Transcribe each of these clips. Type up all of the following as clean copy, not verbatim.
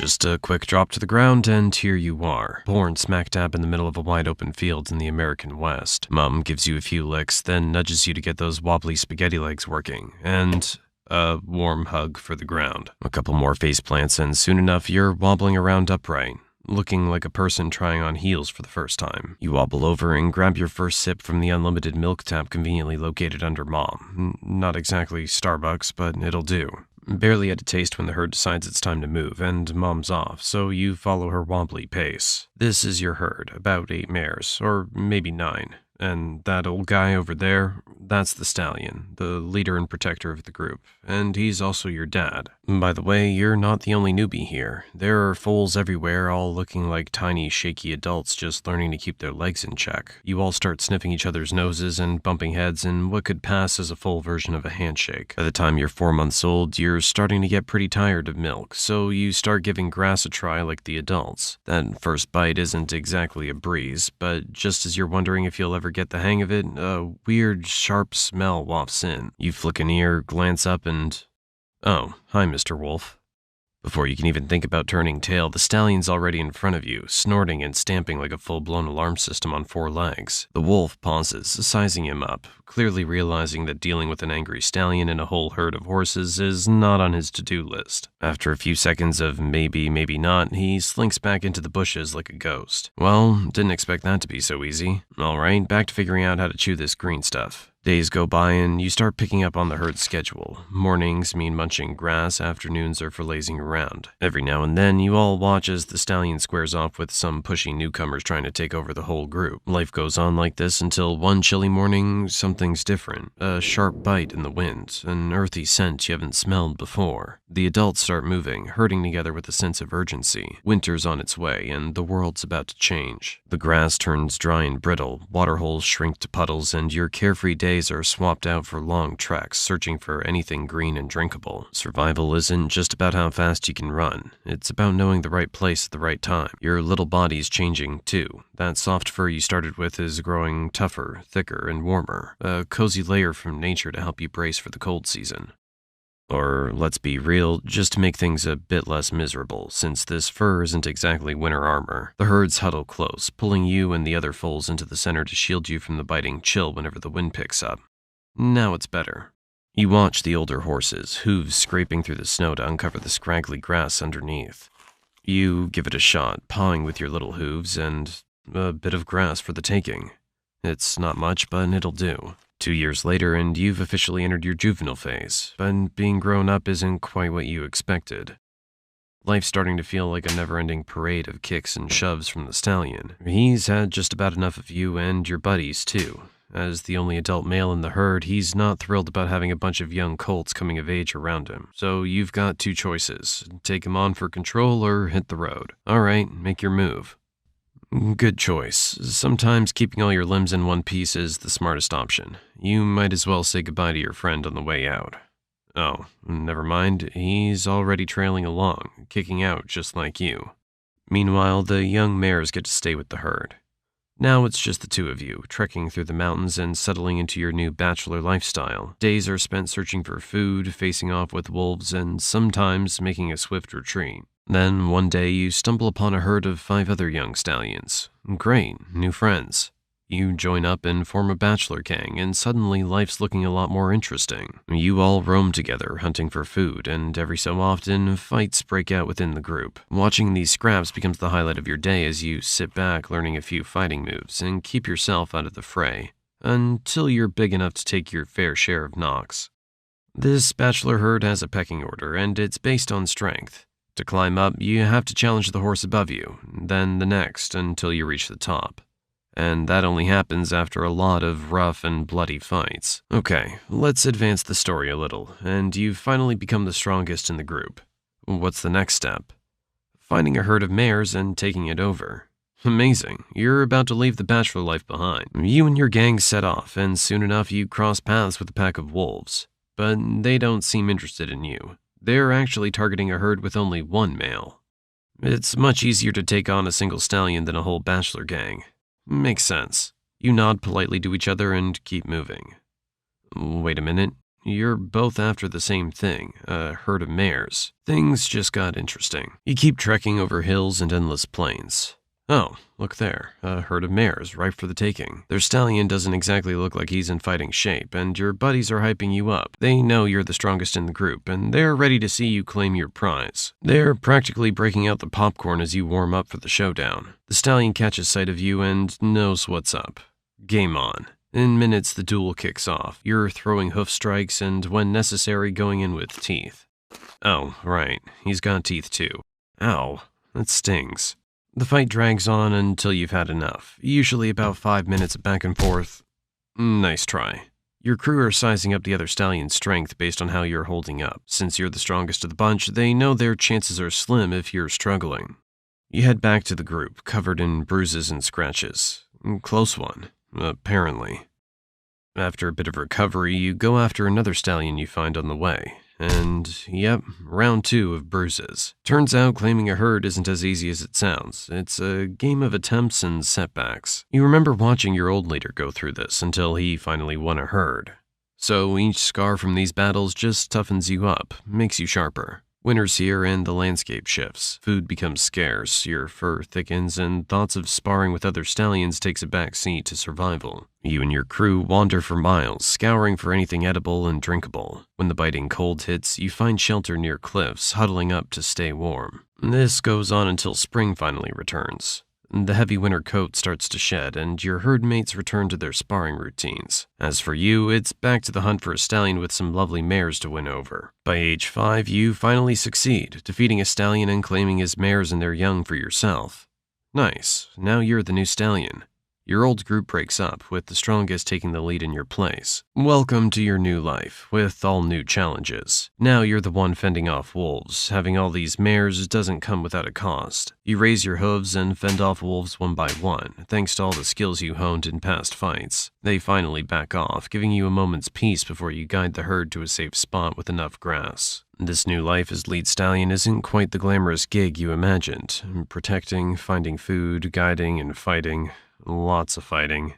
Just a quick drop to the ground, and here you are, born smack dab in the middle of a wide open field in the American West. Mom gives you a few licks, then nudges you to get those wobbly spaghetti legs working, and a warm hug for the ground. A couple more face plants, and soon enough you're wobbling around upright, looking like a person trying on heels for the first time. You wobble over and grab your first sip from the unlimited milk tap conveniently located under Mom. Not exactly Starbucks, but it'll do. Barely had a taste when the herd decides it's time to move, and Mom's off, so you follow her wobbly pace. This is your herd, about 8 mares, or maybe 9. And that old guy over there, that's the stallion, the leader and protector of the group, and he's also your dad. By the way, you're not the only newbie here. There are foals everywhere, all looking like tiny, shaky adults just learning to keep their legs in check. You all start sniffing each other's noses and bumping heads in what could pass as a full version of a handshake. By the time you're 4 months old, you're starting to get pretty tired of milk, so you start giving grass a try like the adults. That first bite isn't exactly a breeze, but just as you're wondering if you'll ever get the hang of it, a weird, sharp smell wafts in. You flick an ear, glance up, and... oh, hi, Mr. Wolf. Before you can even think about turning tail, the stallion's already in front of you, snorting and stamping like a full-blown alarm system on 4 legs. The wolf pauses, sizing him up, clearly realizing that dealing with an angry stallion and a whole herd of horses is not on his to-do list. After a few seconds of maybe, maybe not, he slinks back into the bushes like a ghost. Well, didn't expect that to be so easy. Alright, back to figuring out how to chew this green stuff. Days go by and you start picking up on the herd's schedule. Mornings mean munching grass, afternoons are for lazing around. Every now and then, you all watch as the stallion squares off with some pushy newcomers trying to take over the whole group. Life goes on like this until one chilly morning, something's different. A sharp bite in the wind, an earthy scent you haven't smelled before. The adults start moving, herding together with a sense of urgency. Winter's on its way, and the world's about to change. The grass turns dry and brittle, waterholes shrink to puddles, and your carefree days are swapped out for long treks, searching for anything green and drinkable. Survival isn't just about how fast you can run. It's about knowing the right place at the right time. Your little body's changing, too. That soft fur you started with is growing tougher, thicker, and warmer. A cozy layer from nature to help you brace for the cold season. Or, let's be real, just to make things a bit less miserable, since this fur isn't exactly winter armor. The herds huddle close, pulling you and the other foals into the center to shield you from the biting chill whenever the wind picks up. Now it's better. You watch the older horses, hooves scraping through the snow to uncover the scraggly grass underneath. You give it a shot, pawing with your little hooves, and a bit of grass for the taking. It's not much, but it'll do. 2 years later, and you've officially entered your juvenile phase, but being grown up isn't quite what you expected. Life's starting to feel like a never-ending parade of kicks and shoves from the stallion. He's had just about enough of you and your buddies, too. As the only adult male in the herd, he's not thrilled about having a bunch of young colts coming of age around him. So you've got 2 choices. Take him on for control or hit the road. Alright, make your move. Good choice. Sometimes keeping all your limbs in one piece is the smartest option. You might as well say goodbye to your friend on the way out. Oh, never mind. He's already trailing along, kicking out just like you. Meanwhile, the young mares get to stay with the herd. Now it's just the 2 of you, trekking through the mountains and settling into your new bachelor lifestyle. Days are spent searching for food, facing off with wolves, and sometimes making a swift retreat. Then, one day, you stumble upon a herd of 5 other young stallions. Great, new friends. You join up and form a bachelor gang, and suddenly life's looking a lot more interesting. You all roam together, hunting for food, and every so often, fights break out within the group. Watching these scraps becomes the highlight of your day as you sit back learning a few fighting moves and keep yourself out of the fray, until you're big enough to take your fair share of knocks. This bachelor herd has a pecking order, and it's based on strength. To climb up, you have to challenge the horse above you, then the next, until you reach the top. And that only happens after a lot of rough and bloody fights. Okay, let's advance the story a little, and you've finally become the strongest in the group. What's the next step? Finding a herd of mares and taking it over. Amazing, you're about to leave the bachelor life behind. You and your gang set off, and soon enough you cross paths with a pack of wolves. But they don't seem interested in you. They're actually targeting a herd with only 1 male. It's much easier to take on a single stallion than a whole bachelor gang. Makes sense. You nod politely to each other and keep moving. Wait a minute. You're both after the same thing, a herd of mares. Things just got interesting. You keep trekking over hills and endless plains. Oh, look there, a herd of mares ripe for the taking. Their stallion doesn't exactly look like he's in fighting shape, and your buddies are hyping you up. They know you're the strongest in the group, and they're ready to see you claim your prize. They're practically breaking out the popcorn as you warm up for the showdown. The stallion catches sight of you and knows what's up. Game on. In minutes, the duel kicks off. You're throwing hoof strikes and, when necessary, going in with teeth. Oh, right, he's got teeth too. Ow, that stings. The fight drags on until you've had enough, usually about 5 minutes of back and forth. Nice try. Your crew are sizing up the other stallion's strength based on how you're holding up. Since you're the strongest of the bunch, they know their chances are slim if you're struggling. You head back to the group, covered in bruises and scratches. Close one. Apparently. After a bit of recovery, you go after another stallion you find on the way. And, yep, round 2 of bruises. Turns out claiming a herd isn't as easy as it sounds. It's a game of attempts and setbacks. You remember watching your old leader go through this until he finally won a herd. So each scar from these battles just toughens you up, makes you sharper. Winter's here and the landscape shifts. Food becomes scarce, your fur thickens, and thoughts of sparring with other stallions takes a back seat to survival. You and your crew wander for miles, scouring for anything edible and drinkable. When the biting cold hits, you find shelter near cliffs, huddling up to stay warm. This goes on until spring finally returns. The heavy winter coat starts to shed, and your herd mates return to their sparring routines. As for you, it's back to the hunt for a stallion with some lovely mares to win over. By age 5, you finally succeed, defeating a stallion and claiming his mares and their young for yourself. Nice, now you're the new stallion. Your old group breaks up, with the strongest taking the lead in your place. Welcome to your new life, with all new challenges. Now you're the one fending off wolves. Having all these mares doesn't come without a cost. You raise your hooves and fend off wolves one by one, thanks to all the skills you honed in past fights. They finally back off, giving you a moment's peace before you guide the herd to a safe spot with enough grass. This new life as lead stallion isn't quite the glamorous gig you imagined. Protecting, finding food, guiding, and fighting. Lots of fighting.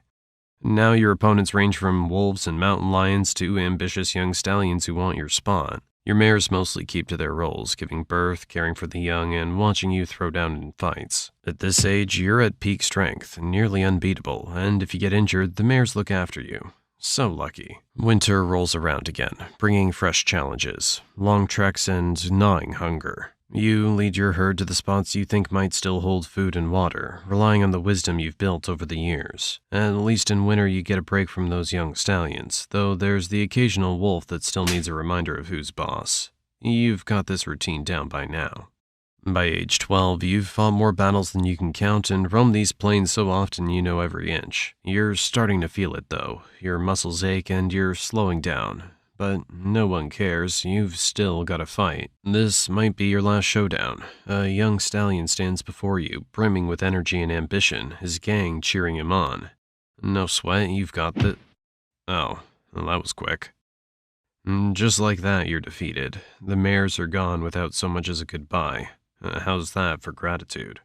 Now your opponents range from wolves and mountain lions to ambitious young stallions who want your spot. Your mares mostly keep to their roles, giving birth, caring for the young, and watching you throw down in fights. At this age, you're at peak strength, nearly unbeatable, and if you get injured, the mares look after you. So lucky. Winter rolls around again, bringing fresh challenges, long treks, and gnawing hunger. You lead your herd to the spots you think might still hold food and water, relying on the wisdom you've built over the years. At least in winter you get a break from those young stallions, though there's the occasional wolf that still needs a reminder of who's boss. You've got this routine down by now. By age 12, you've fought more battles than you can count and roamed these plains so often you know every inch. You're starting to feel it though. Your muscles ache and you're slowing down. But no one cares, you've still got to fight. This might be your last showdown. A young stallion stands before you, brimming with energy and ambition, his gang cheering him on. No sweat, you've got the... Oh, well, that was quick. Just like that, you're defeated. The mares are gone without so much as a goodbye. How's that for gratitude?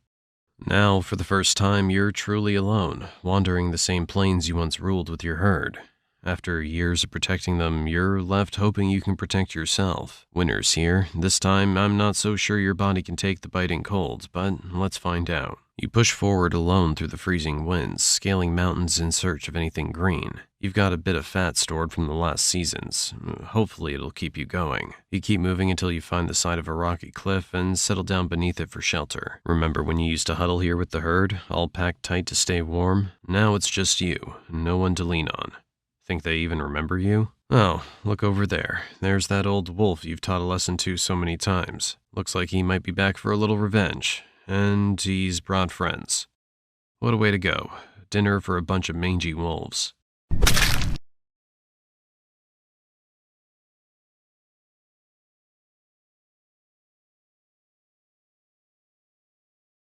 Now, for the first time, you're truly alone, wandering the same plains you once ruled with your herd. After years of protecting them, you're left hoping you can protect yourself. Winter's here. This time, I'm not so sure your body can take the biting cold, but let's find out. You push forward alone through the freezing winds, scaling mountains in search of anything green. You've got a bit of fat stored from the last seasons. Hopefully it'll keep you going. You keep moving until you find the side of a rocky cliff and settle down beneath it for shelter. Remember when you used to huddle here with the herd, all packed tight to stay warm? Now it's just you, no one to lean on. Think they even remember you? Oh, look over there. There's that old wolf you've taught a lesson to so many times. Looks like he might be back for a little revenge. And he's brought friends. What a way to go. Dinner for a bunch of mangy wolves.